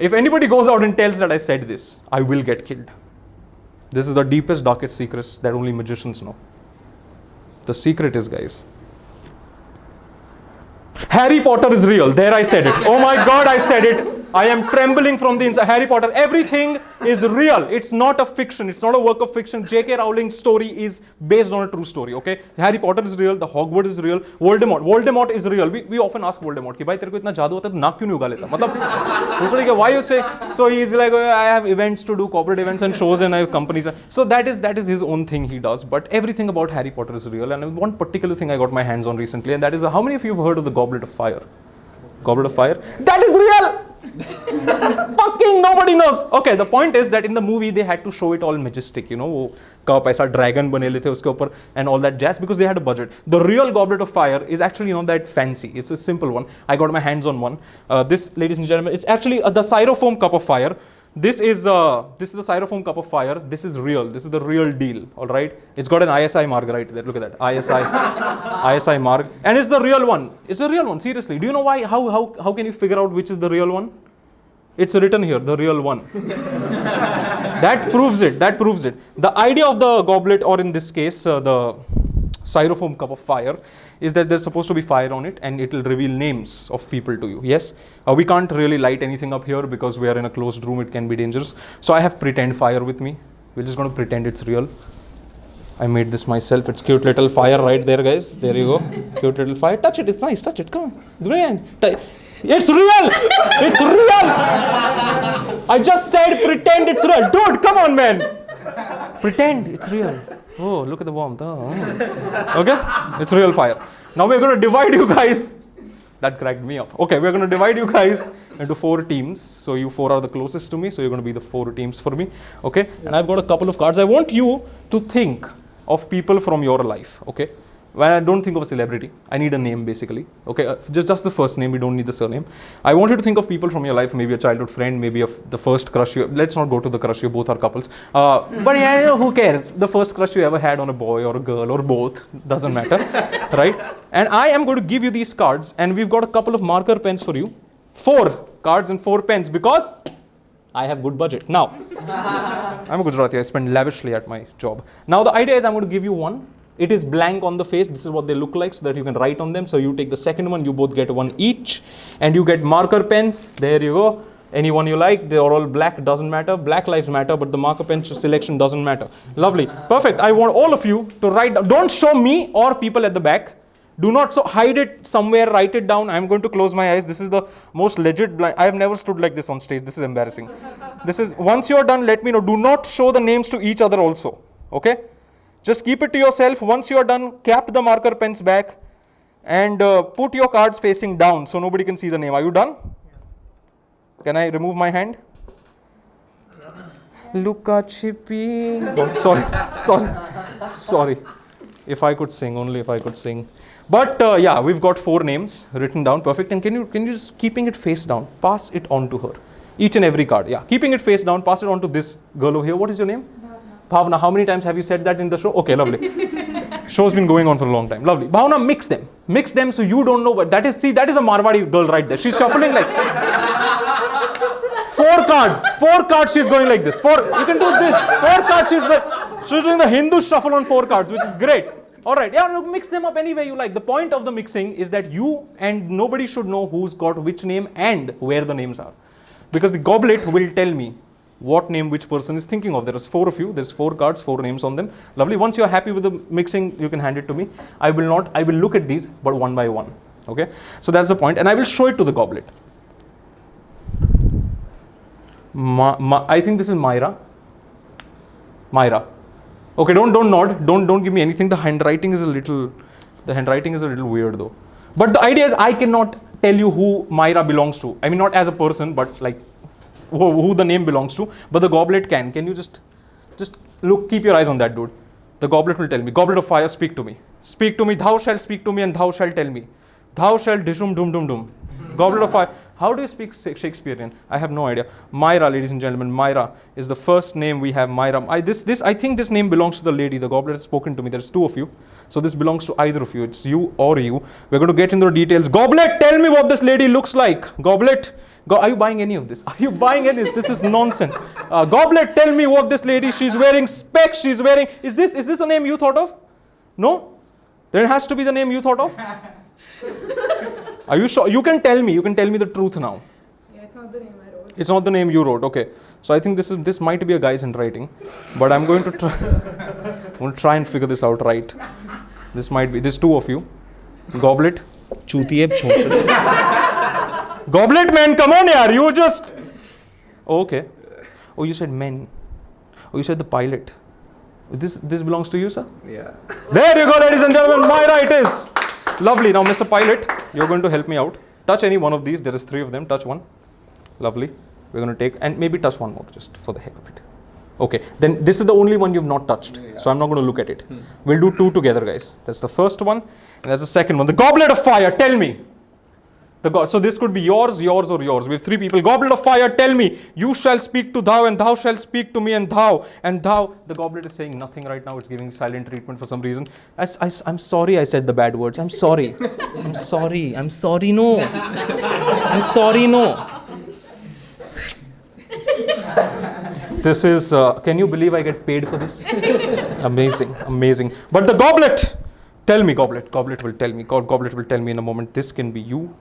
If anybody goes out and tells that I said this, I will get killed. This is the deepest, darkest secrets that only magicians know. The secret is, guys, Harry Potter is real. There I said it. Oh my God, I said it. I am trembling from the inside. Harry Potter, everything is real. It's not a fiction. It's not a work of fiction. J.K. Rowling's story is based on a true story, okay? Harry Potter is real. The Hogwarts is real. Voldemort is real. We often ask Voldemort, कि भाई तेरे को इतना जादू होता है तो नाक क्यों नहीं उगा लेता? मतलब, दूसरे के why you say? So he's like, I have events to do, corporate events and shows, and I have companies. So that is his own thing he does. But everything about Harry Potter is real. And one particular thing I got my hands on recently, and that is, how many of you have heard of the Goblet of Fire? Goblet of Fire? That is real! Fucking nobody knows. Okay, the point is that in the movie they had to show it all majestic, you know, वो cup ऐसा dragon बने ले थे उसके ऊपर and all that jazz because they had a budget. The real Goblet of Fire is actually not that fancy. It's a simple one. I got my hands on one. This, ladies and gentlemen, it's actually the Styrofoam cup of fire. This is the Styrofoam cup of fire. This is real. This is the real deal. All right. It's got an ISI mark right there. Look at that. ISI mark. And it's the real one. It's the real one. Seriously. Do you know why? How can you figure out which is the real one? It's written here, the real one. That proves it. That proves it. The idea of the goblet, or in this case, the Styrofoam cup of fire, is that there's supposed to be fire on it and it will reveal names of people to you. Yes, we can't really light anything up here because we are in a closed room. It can be dangerous. So I have pretend fire with me. We're just going to pretend it's real. I made this myself. It's cute little fire right there, guys. There you go. Cute little fire. Touch it. It's nice. Touch it. Come on. Brilliant. It's real. It's real. I just said pretend it's real. Dude, come on, man. Pretend it's real. Oh, look at the warmth. Oh. Okay? It's real fire. Now we're going to divide you guys. That cracked me up. Okay, we're going to divide you guys into 4 teams. So you 4 are the closest to me. So you're going to be the 4 teams for me. Okay? And I've got a couple of cards. I want you to think of people from your life. Okay? When I don't think of a celebrity, I need a name basically. Okay, just the first name, we don't need the surname. I want you to think of people from your life, maybe a childhood friend, maybe of the first crush you, let's not go to the crush, you both are couples. But yeah, you know, who cares? The first crush you ever had on a boy or a girl or both, doesn't matter, right? And I am going to give you these cards and we've got a couple of marker pens for you. 4 cards and 4 pens because I have good budget. Now, I'm a Gujarati, I spend lavishly at my job. Now the idea is I'm going to give you one. It is blank on the face. This is what they look like so that you can write on them. So you take the second one, you both get one each. And you get marker pens. There you go. Any one you like. They are all black. Doesn't matter. Black lives matter. But the marker pen selection doesn't matter. Lovely. Perfect. I want all of you to write down. Don't show me or people at the back. Do not hide it somewhere. Write it down. I'm going to close my eyes. This is the most legit blind. I have never stood like this on stage. This is embarrassing. This is, once you're done, let me know. Do not show the names to each other also. Okay? Just keep it to yourself. Once you are done, cap the marker pens back and put your cards facing down so nobody can see the name. Are you done? Can I remove my hand? Luka Chippy. Oh, sorry. If I could sing, only if I could sing. But yeah, we've got 4 names written down. Perfect. And can you just keeping it face down, pass it on to her. Each and every card. Yeah, keeping it face down, pass it on to this girl over here. What is your name? Bhavna, how many times have you said that in the show? Okay, lovely. Show's been going on for a long time. Lovely. Bhavna, mix them. Mix them so you don't know what that is. See, that is a Marwadi girl right there. She's shuffling like 4 cards. 4 cards she's going like this. 4, you can do this. 4 cards she's doing the Hindu shuffle on 4 cards, which is great. Alright, yeah, look, mix them up any way you like. The point of the mixing is that you and nobody should know who's got which name and where the names are. Because the goblet will tell me what name which person is thinking of. There is 4 of you. There's 4 cards, 4 names on them. Lovely. Once you're happy with the mixing, you can hand it to me. I will look at these, but one by one. Okay. So that's the point. And I will show it to the goblet. I think this is Myra. Myra. Okay, don't nod. Don't give me anything. The handwriting is a little weird though. But the idea is I cannot tell you who Myra belongs to. I mean, not as a person, but like who the name belongs to, but the goblet can. Can you just look, keep your eyes on that dude. The goblet will tell me. Goblet of fire, speak to me. Speak to me. Thou shalt speak to me and thou shalt tell me. Thou shalt dishum dum dum dum. Goblet of fire. How do you speak Shakespearean? I have no idea. Myra, ladies and gentlemen, Myra is the first name we have. Myra. I think this name belongs to the lady. The goblet has spoken to me. There's two of you. So this belongs to either of you. It's you or you. We're going to get into the details. Goblet, tell me what this lady looks like. Goblet, are you buying any of this? Are you buying any of this? This is nonsense. Goblet, tell me what this lady, she's wearing specs, she's wearing, is this the name you thought of? No? Then it has to be the name you thought of? Are you sure? You can tell me the truth now. Yeah, it's not the name I wrote. It's not the name you wrote, okay. So I think this might be a guy's handwriting, but I'm going to try and figure this out right. This might be, there's two of you. Goblet, chutiye. Goblet man, come on yaar, you just, okay. Oh, you said men. Oh, you said the pilot. This belongs to you, sir? Yeah. There you go, ladies and gentlemen, Myra it is. Lovely. Now, Mr. Pilot, you're going to help me out. Touch any one of these. There is 3 of them. Touch one. Lovely. We're going to take, and maybe touch one more, just for the heck of it. Okay. Then this is the only one you've not touched. Yeah. So I'm not going to look at it. We'll do 2 together, guys. That's the first one, and that's the second one. The Goblet of Fire. Tell me. So this could be yours, yours, or yours. We have 3 people. Goblet of Fire, tell me. You shall speak to thou, and thou shalt speak to me, and thou. And thou. The goblet is saying nothing right now. It's giving silent treatment for some reason. I'm sorry I said the bad words. I'm sorry. I'm sorry. I'm sorry, no. I'm sorry, no. This is, can you believe I get paid for this? Amazing, amazing. But the goblet. Tell me, Goblet. Goblet will tell me. Goblet will tell me in a moment. This can be you,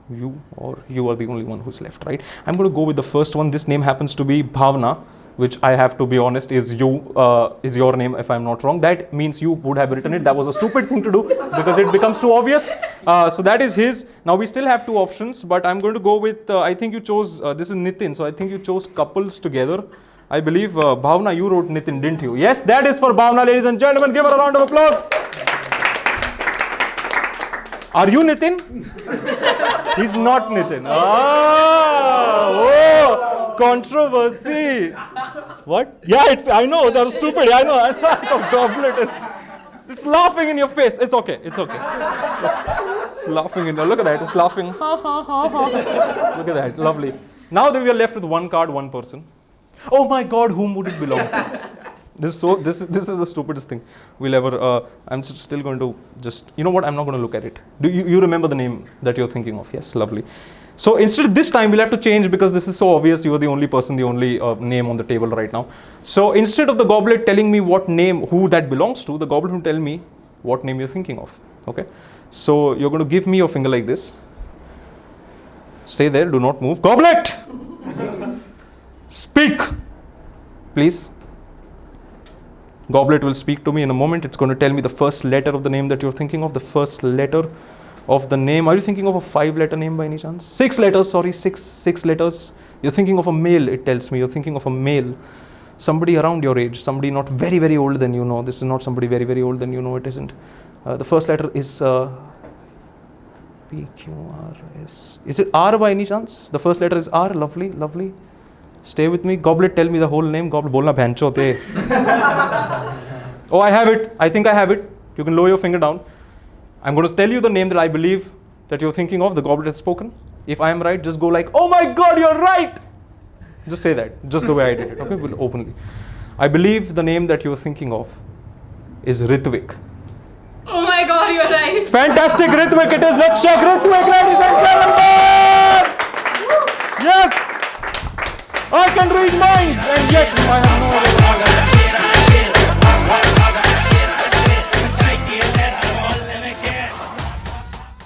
or you are the only one who's left, right? I'm going to go with the first one. This name happens to be Bhavna, which I have to be honest is your name if I'm not wrong. That means you would have written it. That was a stupid thing to do because it becomes too obvious. So that is his. Now we still have 2 options, but I'm going to go with, I think you chose, this is Nitin. So I think you chose couples together. I believe Bhavna, you wrote Nitin, didn't you? Yes, that is for Bhavna, ladies and gentlemen. Give her a round of applause. Are you Nitin? He's not Nitin. Oh, controversy. What? Yeah, I know, that's stupid. I know. The goblet is, it's laughing in your face. It's okay. It's laughing in there. Look at that. It's laughing. Ha, ha, ha, ha. Look at that. Lovely. Now that we are left with 1 card, 1 person. Oh my God, whom would it belong to? This is the stupidest thing we'll ever. I'm still going to just, you know what? I'm not going to look at it. Do you remember the name that you're thinking of? Yes, lovely. So instead this time we'll have to change because this is so obvious. You are the only person, the only name on the table right now. So instead of the goblet telling me what name, who that belongs to, the goblet will tell me what name you're thinking of. Okay. So you're going to give me your finger like this. Stay there. Do not move. Goblet, speak, please. Goblet will speak to me in a moment. It's going to tell me the first letter of the name that you're thinking of. The first letter of the name. Are you thinking of a 5-letter name by any chance? 6 letters, sorry, 6 letters. You're thinking of a male, it tells me. You're thinking of a male. Somebody around your age. Somebody not very, very old than you know. This is not somebody very, very old than you know. It isn't. The first letter is P, Q, R, S. Is it R by any chance? The first letter is R. Lovely, lovely. Stay with me. Goblet, tell me the whole name. Goblet, bolna bhancho te. Oh, I have it. I think I have it. You can lower your finger down. I'm going to tell you the name that I believe that you're thinking of. The goblet has spoken. If I am right, just go like, oh my God, you're right. Just say that. Just the way I did it. Okay, we'll openly. I believe the name that you're thinking of is Ritvik. Oh my God, you're right. Fantastic, Ritvik it is. Let's check Ritvik, ladies and gentlemen. Yes. I can read minds, and yet I have no idea.